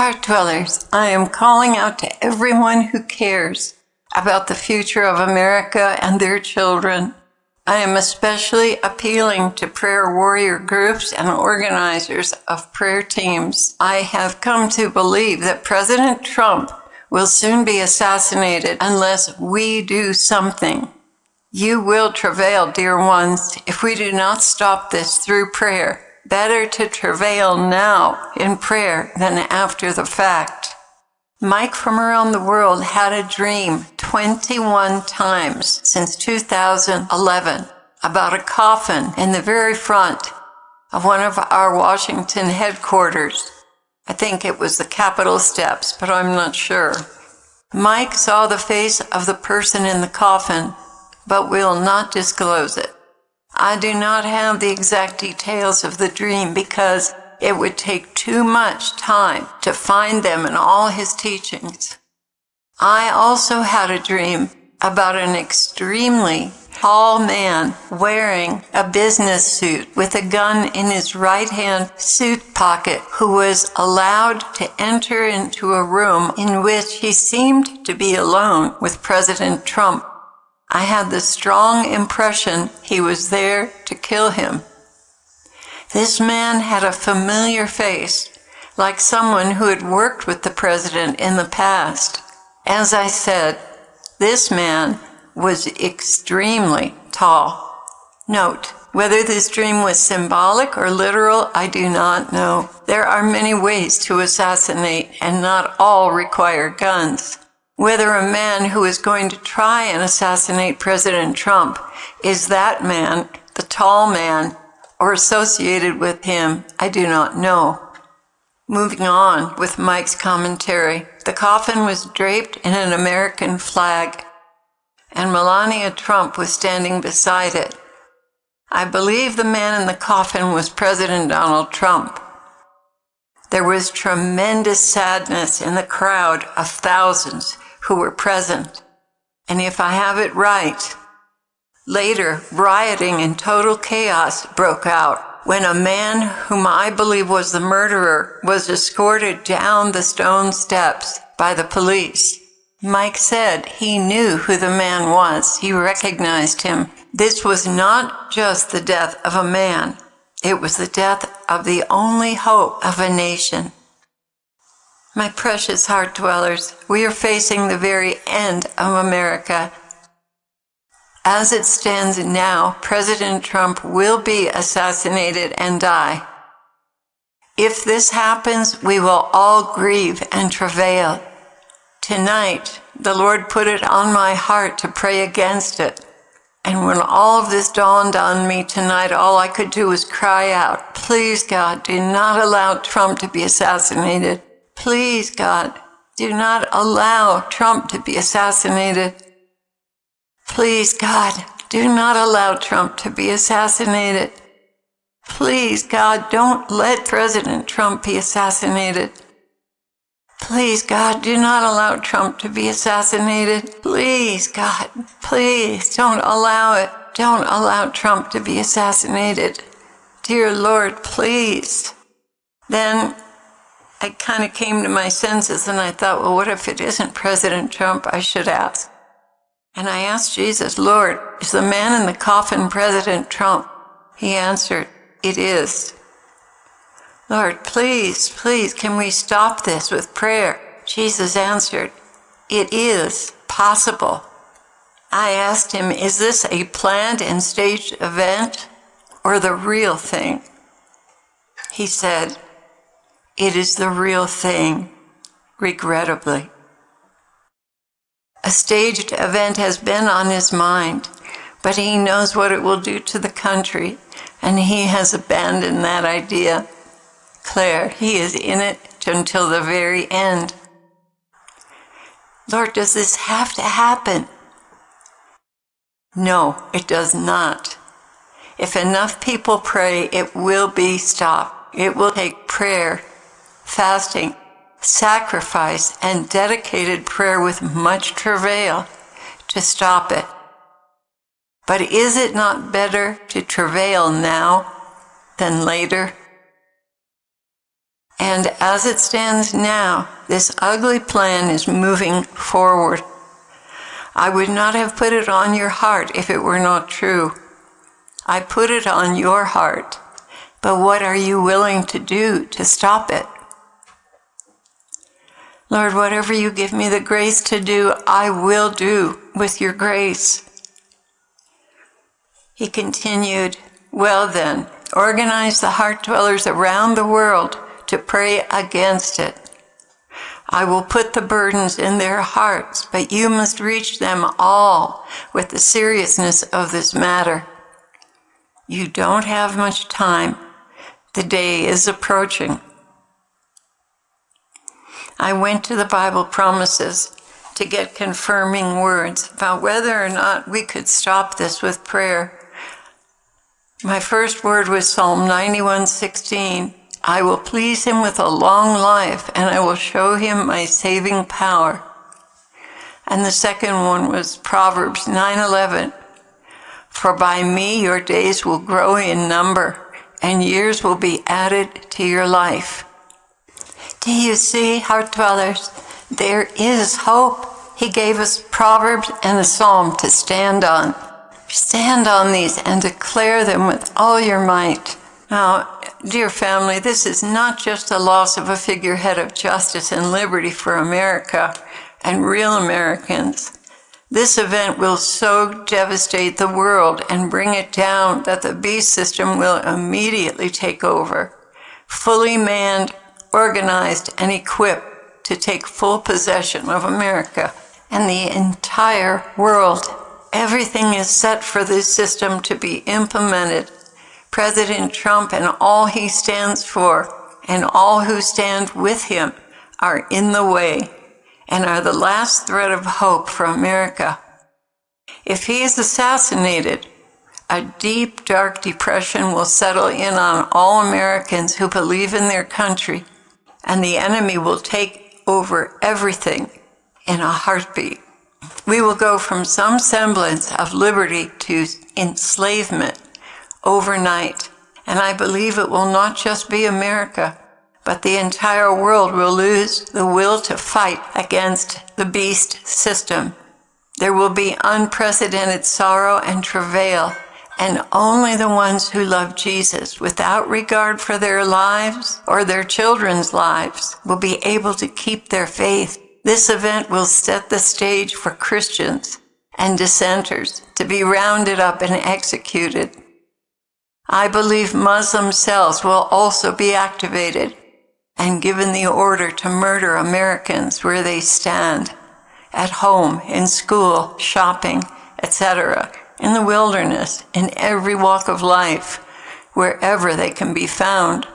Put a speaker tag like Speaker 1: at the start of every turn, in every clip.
Speaker 1: Heart dwellers, I am calling out to everyone who cares about the future of America and their children. I am especially appealing to prayer warrior groups and organizers of prayer teams. I have come to believe that President Trump will soon be assassinated unless we do something. You will travail, dear ones, if we do not stop this through prayer. Better to travail now in prayer than after the fact. Mike from around the world had a dream 21 times since 2011 about a coffin in the very front of one of our Washington headquarters. I think it was the Capitol steps, but I'm not sure. Mike saw the face of the person in the coffin, but will not disclose it. I do not have the exact details of the dream because it would take too much time to find them in all his teachings. I also had a dream about an extremely tall man wearing a business suit with a gun in his right-hand suit pocket who was allowed to enter into a room in which he seemed to be alone with President Trump. I had the strong impression he was there to kill him. This man had a familiar face, like someone who had worked with the president in the past. As I said, this man was extremely tall. Note, whether this dream was symbolic or literal, I do not know. There are many ways to assassinate, and not all require guns. Whether a man who is going to try and assassinate President Trump is that man, the tall man, or associated with him, I do not know. Moving on with Mike's commentary, the coffin was draped in an American flag, and Melania Trump was standing beside it. I believe the man in the coffin was President Donald Trump. There was tremendous sadness in the crowd of thousands who were present. And if I have it right, later rioting and total chaos broke out when a man whom I believe was the murderer was escorted down the stone steps by the police. Mike said he knew who the man was. He recognized him. This was not just the death of a man. It was the death of the only hope of a nation. My precious heart dwellers, we are facing the very end of America. As it stands now, President Trump will be assassinated and die. If this happens, we will all grieve and travail. Tonight, the Lord put it on my heart to pray against it. And when all of this dawned on me tonight, all I could do was cry out, please, God, do not allow Trump to be assassinated. Please, God, do not allow Trump to be assassinated. Please, God, do not allow Trump to be assassinated. Please, God, don't let President Trump be assassinated. Please, God, do not allow Trump to be assassinated. Please, God, please don't allow it. Don't allow Trump to be assassinated. Dear Lord, please. Then I kind of came to my senses and I thought, well, what if it isn't President Trump? I should ask. And I asked Jesus, Lord, is the man in the coffin President Trump? He answered, it is. Lord, please, please, can we stop this with prayer? Jesus answered, it is possible. I asked him, is this a planned and staged event or the real thing? He said, it is the real thing, regrettably. A staged event has been on his mind, but he knows what it will do to the country, and he has abandoned that idea. Claire, he is in it until the very end. Lord, does this have to happen? No, it does not. If enough people pray, it will be stopped. It will take prayer, fasting, sacrifice, and dedicated prayer with much travail to stop it. But is it not better to travail now than later? And as it stands now, this ugly plan is moving forward. I would not have put it on your heart if it were not true. I put it on your heart. But what are you willing to do to stop it? Lord, whatever you give me the grace to do, I will do with your grace. He continued, well then, organize the heart dwellers around the world to pray against it. I will put the burdens in their hearts, but you must reach them all with the seriousness of this matter. You don't have much time. The day is approaching. I went to the Bible promises to get confirming words about whether or not we could stop this with prayer. My first word was Psalm 91:16. I will please him with a long life, and I will show him my saving power. And the second one was Proverbs 9:11. For by me your days will grow in number, and years will be added to your life. Do you see, heart dwellers? There is hope. He gave us Proverbs and a Psalm to stand on. Stand on these and declare them with all your might. Now, dear family, this is not just the loss of a figurehead of justice and liberty for America and real Americans. This event will so devastate the world and bring it down that the beast system will immediately take over, fully manned, organized, and equipped to take full possession of America and the entire world. Everything is set for this system to be implemented. President Trump and all he stands for, and all who stand with him, are in the way and are the last thread of hope for America. If he is assassinated, a deep, dark depression will settle in on all Americans who believe in their country, and the enemy will take over everything in a heartbeat. We will go from some semblance of liberty to enslavement overnight, and I believe it will not just be America, but the entire world will lose the will to fight against the beast system. There will be unprecedented sorrow and travail, and only the ones who love Jesus without regard for their lives or their children's lives will be able to keep their faith. This event will set the stage for Christians and dissenters to be rounded up and executed. I believe Muslim cells will also be activated and given the order to murder Americans where they stand, at home, in school, shopping, etc., in the wilderness, in every walk of life, wherever they can be found.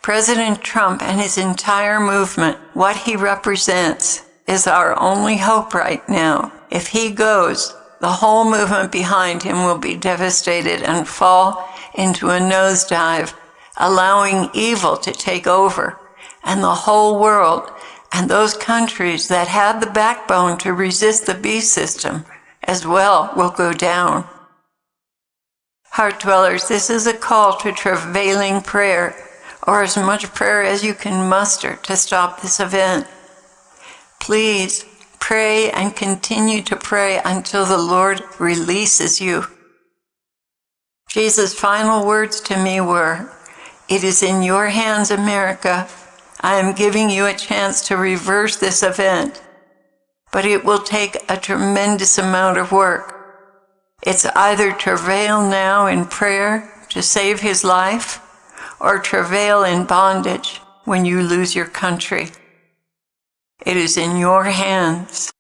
Speaker 1: President Trump and his entire movement, what he represents, is our only hope right now. If he goes, the whole movement behind him will be devastated and fall into a nosedive, allowing evil to take over, and the whole world and those countries that had the backbone to resist the beast system as well will go down. Heart dwellers, this is a call to travailing prayer, or as much prayer as you can muster to stop this event. Please pray and continue to pray until the Lord releases you. Jesus' final words to me were, "It is in your hands, America. I am giving you a chance to reverse this event, but it will take a tremendous amount of work. It's either travail now in prayer to save his life, or travail in bondage when you lose your country. It is in your hands."